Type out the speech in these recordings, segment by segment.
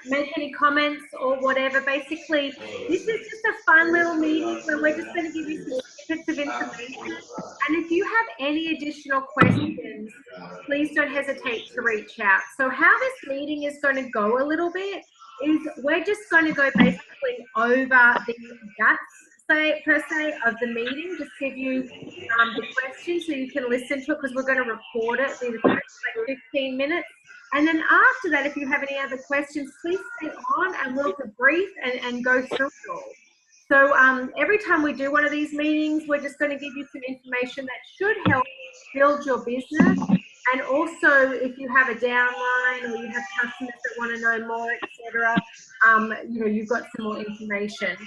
make any comments or whatever. Basically, this is just a fun little meeting where we're just going to give you some snippets of information. And if you have any additional questions, please don't hesitate to reach out. So how this meeting is going to go a little bit is we're just going to go basically over the guts, per se, of the meeting, just give you the questions so you can listen to it, because we're going to record it. It'll be like 15 minutes. And then after that, if you have any other questions, please stay on and we'll debrief and go through it all. So every time we do one of these meetings, we're just going to give you some information that should help build your business. And also, if you have a downline or you have customers that want to know more, etc., you've got some more information.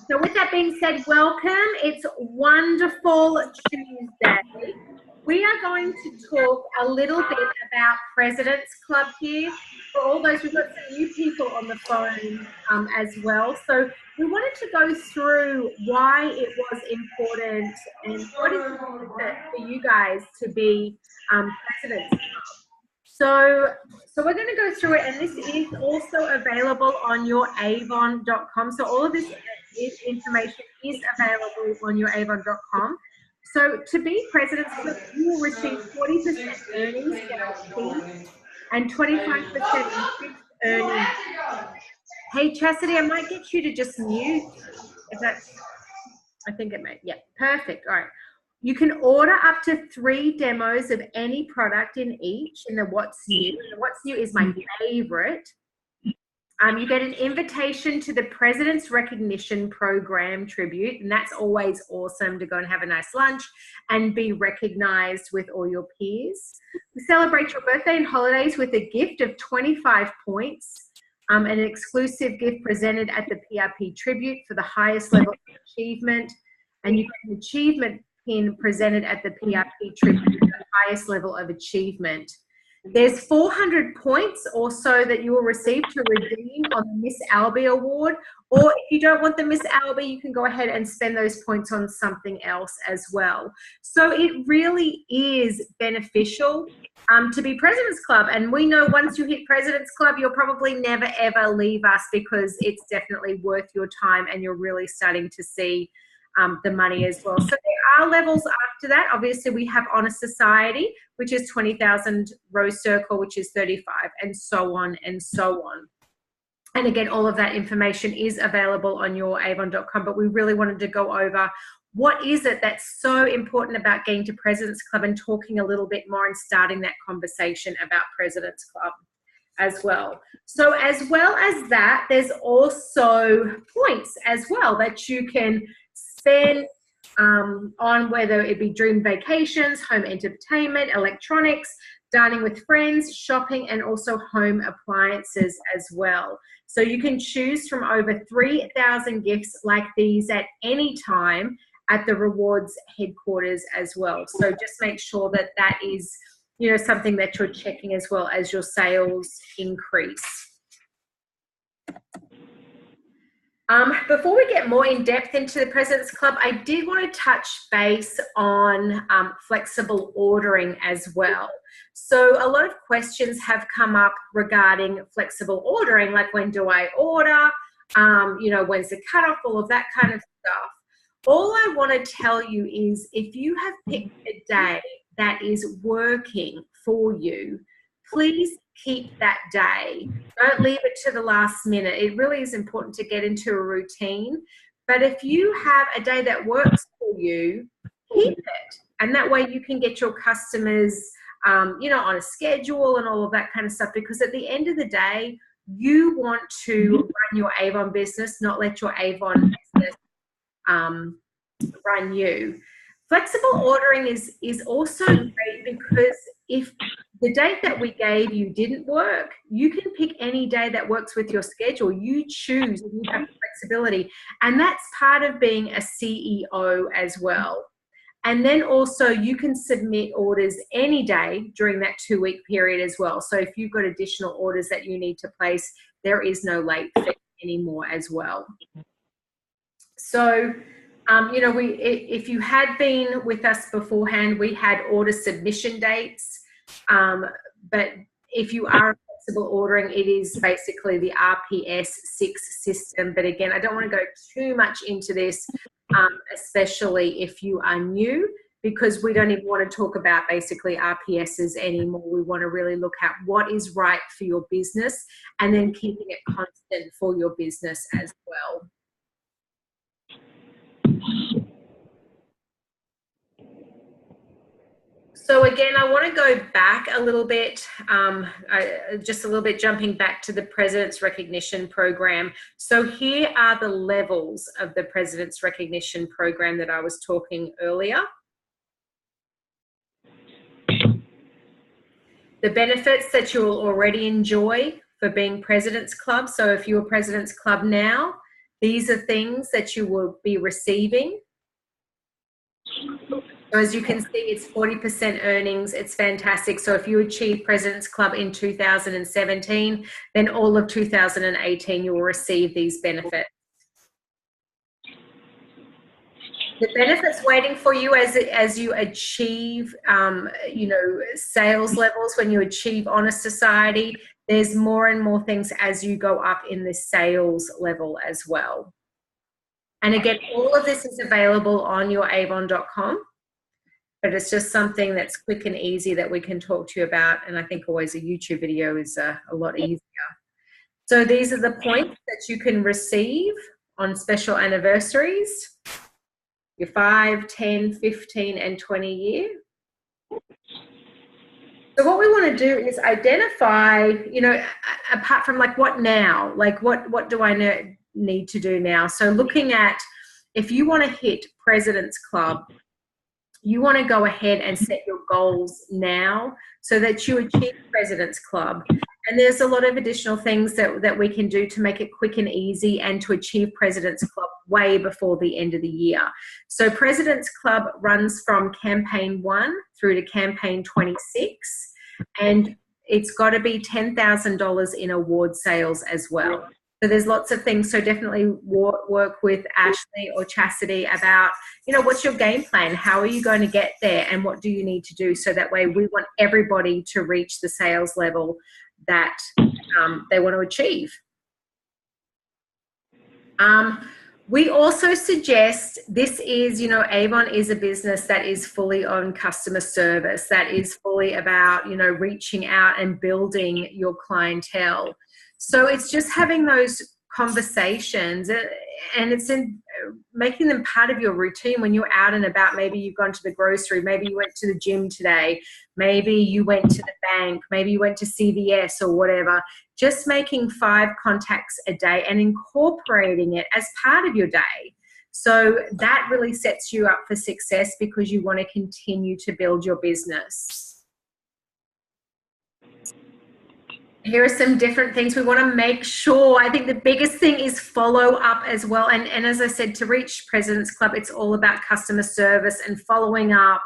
So with that being said, welcome. It's wonderful Tuesday. We are going to talk a little bit about President's Club here. For all those, we've got some new people on the phone as well. So we wanted to go through why it was important and what is important for you guys to be President's Club. So we're going to go through it, and this is also available on your avon.com. So all of this information is available on your avon.com. So to be President's Club, you will receive 40% earnings guarantee and 25% fixed earnings. Hey, Chasity, I might get you to just mute. If that's, I think it may. Yeah, perfect. All right. You can order up to 3 demos of any product in each in the What's New. And What's New is my favorite. You get an invitation to the President's Recognition Program tribute, and that's always awesome to go and have a nice lunch and be recognized with all your peers. We celebrate your birthday and holidays with a gift of 25 points, and an exclusive gift presented at the PRP tribute for the highest level of achievement, and you get an achievement pin presented at the PRP tribute for the highest level of achievement. There's 400 points also that you will receive to redeem on the Miss Albie Award, or if you don't want the Miss Albie, you can go ahead and spend those points on something else as well. So it really is beneficial to be President's Club, and we know once you hit President's Club, you'll probably never ever leave us, because it's definitely worth your time and you're really starting to see the money as well. So there are levels after that. Obviously, we have Honor Society, which is 20,000, Rose Circle, which is 35, and so on and so on. And again, all of that information is available on your avon.com, but we really wanted to go over what is it that's so important about getting to President's Club and talking a little bit more and starting that conversation about President's Club as well. So as well as that, there's also points as well that you can spend on, whether it be dream vacations, home entertainment, electronics, dining with friends, shopping, and also home appliances as well. So you can choose from over 3,000 gifts like these at any time at the rewards headquarters as well. So just make sure that that is, something that you're checking as well as your sales increase. Before we get more in depth into the President's Club, I did want to touch base on flexible ordering as well. So a lot of questions have come up regarding flexible ordering, like when do I order, when's the cutoff, all of that kind of stuff. All I want to tell you is if you have picked a day that is working for you, please keep that day. Don't leave it to the last minute. It really is important to get into a routine. But if you have a day that works for you, keep it. And that way you can get your customers, on a schedule and all of that kind of stuff. Because at the end of the day, you want to run your Avon business, not let your Avon business run you. Flexible ordering is also great because if the date that we gave you didn't work, you can pick any day that works with your schedule. You choose and you have flexibility. And that's part of being a CEO as well. And then also you can submit orders any day during that 2-week period as well. So if you've got additional orders that you need to place, there is no late fee anymore as well. So, if you had been with us beforehand, we had order submission dates. But if you are a flexible ordering. It is basically the RPS-6 system. But again, I don't want to go too much into this, especially if you are new, because we don't even want to talk about basically RPSs anymore. We want to really look at what is right for your business and then keeping it constant for your business as well. So again, I want to go back a little bit, just a little bit jumping back to the President's Recognition Program. So here are the levels of the President's Recognition Program that I was talking earlier. The benefits that you will already enjoy for being President's Club. So if you're President's Club now, these are things that you will be receiving. So as you can see, it's 40% earnings. It's fantastic. So if you achieve President's Club in 2017, then all of 2018, you will receive these benefits. The benefits waiting for you as you achieve, you know, sales levels, when you achieve Honor Society, there's more and more things as you go up in the sales level as well. And again, all of this is available on your avon.com. But it's just something that's quick and easy that we can talk to you about. And I think always a YouTube video is a lot easier. So these are the points that you can receive on special anniversaries, your 5, 10, 15, and 20 year. So what we want to do is identify, you know, apart from like what now, like what do I need to do now? So looking at, if you want to hit President's Club, you want to go ahead and set your goals now so that you achieve President's Club. And there's a lot of additional things that we can do to make it quick and easy and to achieve President's Club way before the end of the year. So President's Club runs from campaign 1 through to campaign 26, and it's got to be $10,000 in award sales as well. So there's lots of things. So definitely work with Ashley or Chasity about, you know, what's your game plan? How are you going to get there? And what do you need to do? So that way we want everybody to reach the sales level that they want to achieve. We also suggest, this is, you know, Avon is a business that is fully on customer service, that is fully about, you know, reaching out and building your clientele. So it's just having those conversations, and it's in making them part of your routine when you're out and about. Maybe you've gone to the grocery, maybe you went to the gym today, maybe you went to the bank, maybe you went to CVS or whatever. Just making 5 contacts a day and incorporating it as part of your day. So that really sets you up for success because you want to continue to build your business. Here are some different things we want to make sure. I think the biggest thing is follow up as well. And as I said, to reach President's Club, it's all about customer service and following up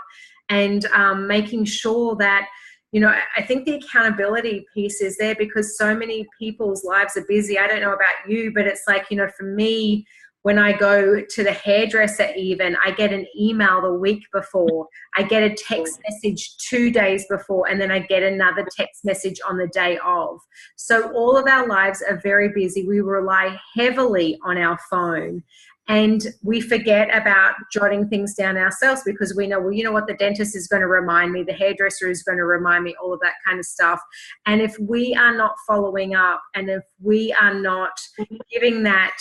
and making sure that, you know, I think the accountability piece is there because so many people's lives are busy. I don't know about you, but it's like, you know, for me, when I go to the hairdresser even, I get an email the week before, I get a text message 2 days before, and then I get another text message on the day of. So all of our lives are very busy. We rely heavily on our phone. And we forget about jotting things down ourselves because we know, well, you know what, the dentist is going to remind me, the hairdresser is going to remind me, all of that kind of stuff. And if we are not following up and if we are not giving that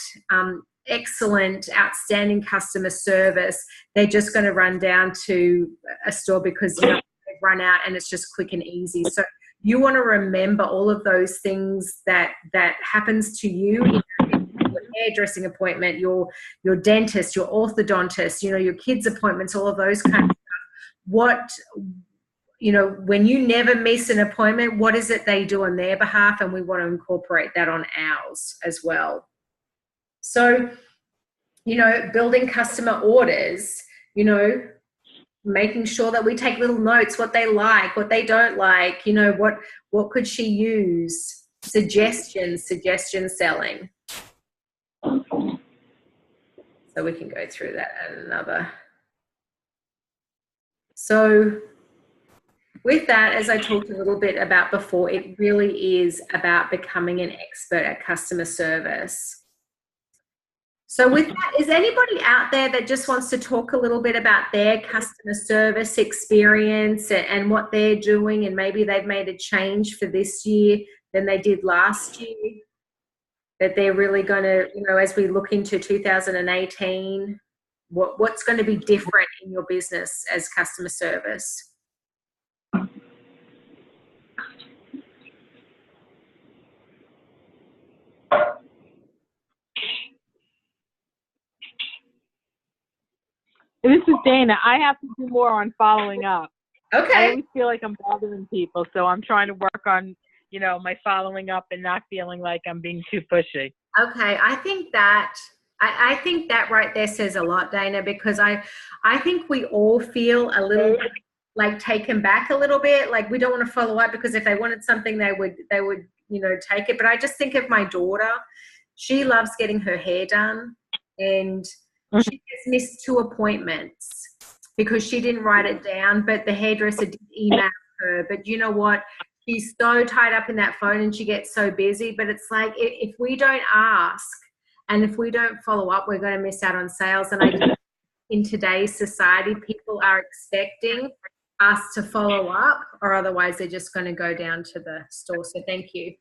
excellent, outstanding customer service, they're just going to run down to a store because, you know, they've run out and it's just quick and easy. So you want to remember all of those things that happens to you in your hairdressing appointment, your dentist, your orthodontist, you know, your kids' appointments, all of those kinds of stuff. What, you know, when you never miss an appointment, what is it they do on their behalf? And we want to incorporate that on ours as well. So, you know, building customer orders, you know, making sure that we take little notes, what they like, what they don't like, you know, what could she use? Suggestion selling. So we can go through that at another. So with that, as I talked a little bit about before, it really is about becoming an expert at customer service. So with that, is anybody out there that just wants to talk a little bit about their customer service experience and what they're doing, and maybe they've made a change for this year than they did last year, that they're really going to, you know, as we look into 2018, what's going to be different in your business as customer service? This is Dana. I have to do more on following up. Okay. I always feel like I'm bothering people, so I'm trying to work on, you know, my following up and not feeling like I'm being too pushy. Okay, I think that right there says a lot, Dana, because I think we all feel a little bit like taken back a little bit, like we don't want to follow up, because if they wanted something, they would you know, take it. But I just think of my daughter. She loves getting her hair done, and she has missed 2 appointments because she didn't write it down, but the hairdresser did email her. But you know what? She's so tied up in that phone and she gets so busy. But it's like, if we don't ask and if we don't follow up, we're going to miss out on sales. And I think in today's society, people are expecting us to follow up, or otherwise they're just going to go down to the store. So thank you.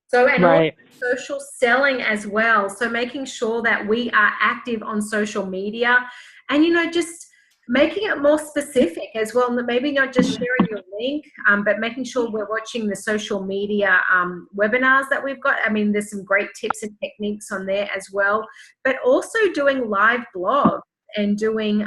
So, and Right. also social selling as well. So making sure that we are active on social media, and, you know, just making it more specific as well. Maybe not just sharing your link, but making sure we're watching the social media webinars that we've got. I mean, there's some great tips and techniques on there as well, but also doing live blogs and doing,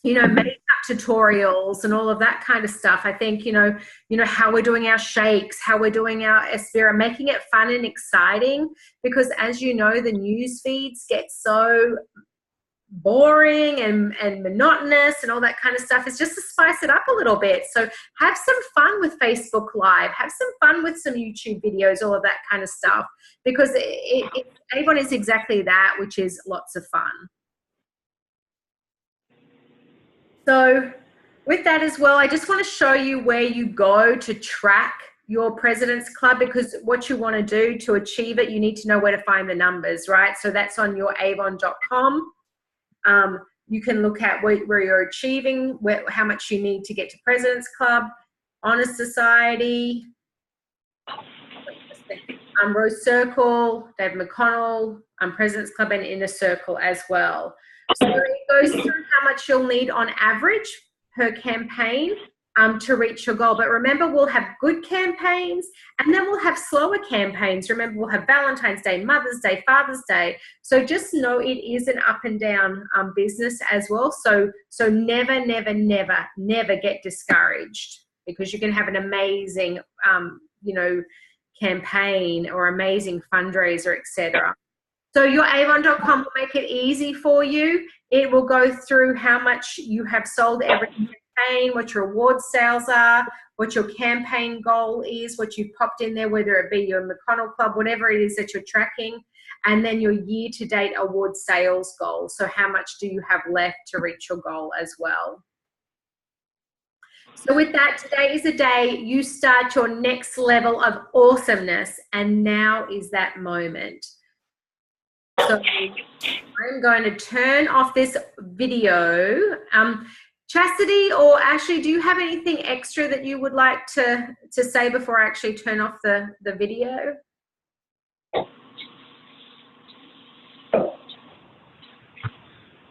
you know, makeup tutorials and all of that kind of stuff. I think, you know, how we're doing our shakes, how we're doing our Aspira, making it fun and exciting, because as you know, the news feeds get so boring and monotonous and all that kind of stuff. Is just to spice it up a little bit. So have some fun with Facebook Live, have some fun with some YouTube videos, all of that kind of stuff, because Avon is exactly that, which is lots of fun. So with that as well, I just want to show you where you go to track your President's Club, because what you want to do to achieve it, you need to know where to find the numbers, right? So that's on your avon.com. You can look at where you're achieving, how much you need to get to President's Club, Honor Society, Rose Circle, Dave McConnell, President's Club, and Inner Circle as well. So it goes through how much you'll need on average per campaign to reach your goal. But remember, we'll have good campaigns, and then we'll have slower campaigns. Remember, we'll have Valentine's Day, Mother's Day, Father's Day. So just know it is an up and down business as well. So never, never, never, never get discouraged, because you can have an amazing, you know, campaign or amazing fundraiser, etc. So your avon.com will make it easy for you. It will go through how much you have sold every campaign, what your award sales are, what your campaign goal is, what you've popped in there, whether it be your McConnell Club, whatever it is that you're tracking, and then your year-to-date award sales goal. So how much do you have left to reach your goal as well? So with that, today is the day you start your next level of awesomeness, and now is that moment. So I'm going to turn off this video. Chasity or Ashley, do you have anything extra that you would like to say before I actually turn off the video?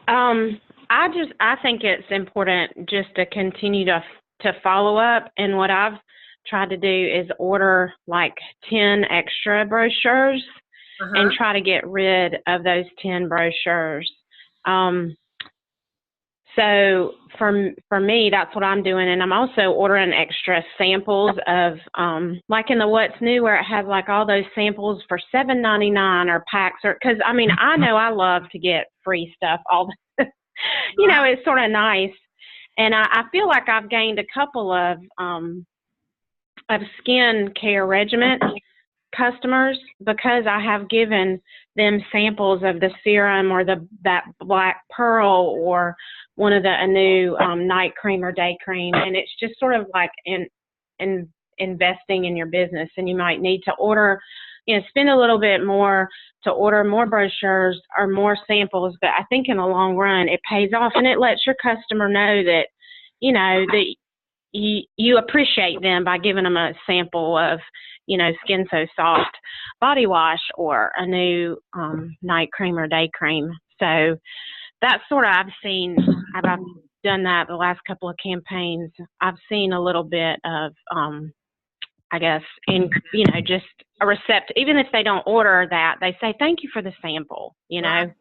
I think it's important just to continue to follow up, and what I've tried to do is order like 10 extra brochures and try to get rid of those 10 brochures. So for me, that's what I'm doing, and I'm also ordering extra samples of like in the What's New, where it has like all those samples for $7.99 or packs, or because I mean I know I love to get free stuff all the you know, it's sort of nice, and I feel like I've gained a couple of skin care regimens customers, because I have given them samples of the serum or that black pearl or one of a new night cream or day cream, and it's just sort of like investing in your business, and you might need to order, spend a little bit more to order more brochures or more samples, but I think in the long run it pays off, and it lets your customer know that, that you appreciate them by giving them a sample of, Skin So Soft body wash or a new night cream or day cream. So that's sort of, I've done that the last couple of campaigns. I've seen a little bit of, I guess, just a recept. Even if they don't order that, they say, thank you for the sample, Right.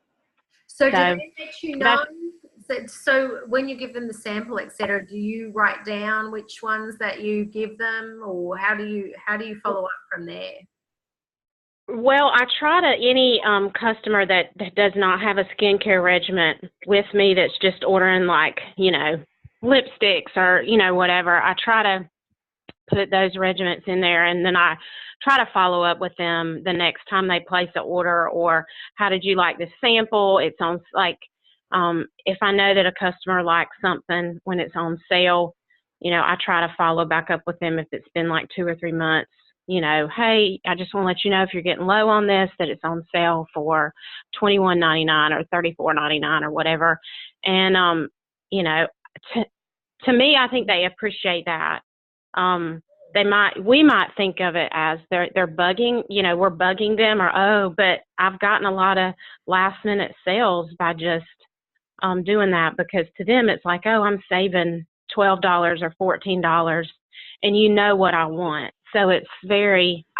So do they let you know? So when you give them the sample, etc., do you write down which ones that you give them, or how do you follow up from there? Well, I try to, any customer that does not have a skincare regimen with me, that's just ordering like, lipsticks or, whatever, I try to put those regimens in there, and then I try to follow up with them the next time they place an order, or how did you like this sample? It's on, like, if I know that a customer likes something when it's on sale, I try to follow back up with them if it's been like 2 or 3 months. Hey, I just want to let you know if you're getting low on this, that it's on sale for $21.99 or $34.99 or whatever. And, to me, I think they appreciate that. We might think of it as they're bugging, we're bugging them, or, but I've gotten a lot of last minute sales by just doing that, because to them it's like, oh, I'm saving $12 or $14, and what I want. So I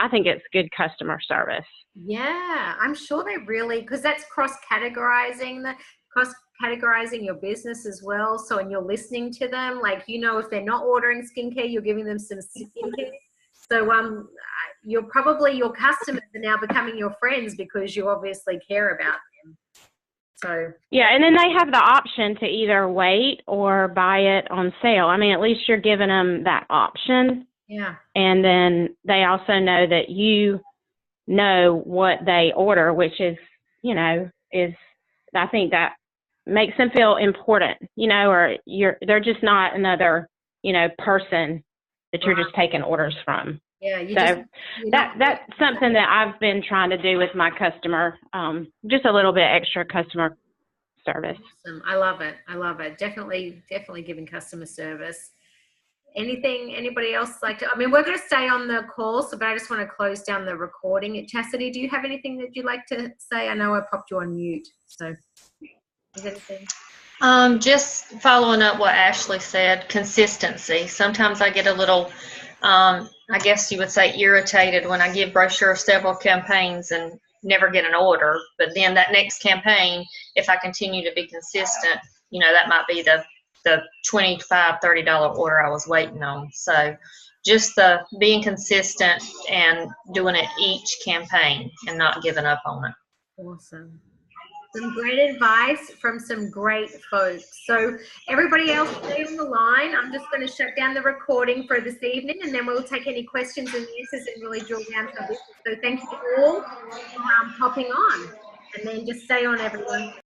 think it's good customer service. Yeah, I'm sure they really, because that's cross-categorizing your business as well. So when you're listening to them, like, if they're not ordering skincare, you're giving them some skincare. So your customers are now becoming your friends because you obviously care about them. So yeah, and then they have the option to either wait or buy it on sale. I mean, at least you're giving them that option. Yeah. And then they also know that you know what they order, which is, I think that makes them feel important, or they're just not another, person that you're just taking orders from. Yeah. That's something that I've been trying to do with my customer, just a little bit extra customer service. Awesome. I love it. Definitely giving customer service. Anybody else like to, we're going to stay on the call, but I just want to close down the recording. Chastity, do you have anything that you'd like to say? I know I popped you on mute, so is anything? Just following up what Ashley said, consistency. Sometimes I get a little, I guess you would say, irritated when I give brochures several campaigns and never get an order. But then that next campaign, if I continue to be consistent, that might be the $25, $30 order I was waiting on. So just the being consistent and doing it each campaign and not giving up on it. Awesome. Some great advice from some great folks. So everybody else, stay on the line. I'm just going to shut down the recording for this evening, and then we'll take any questions and answers and really drill down to this. So thank you all for popping on, and then just stay on, everyone.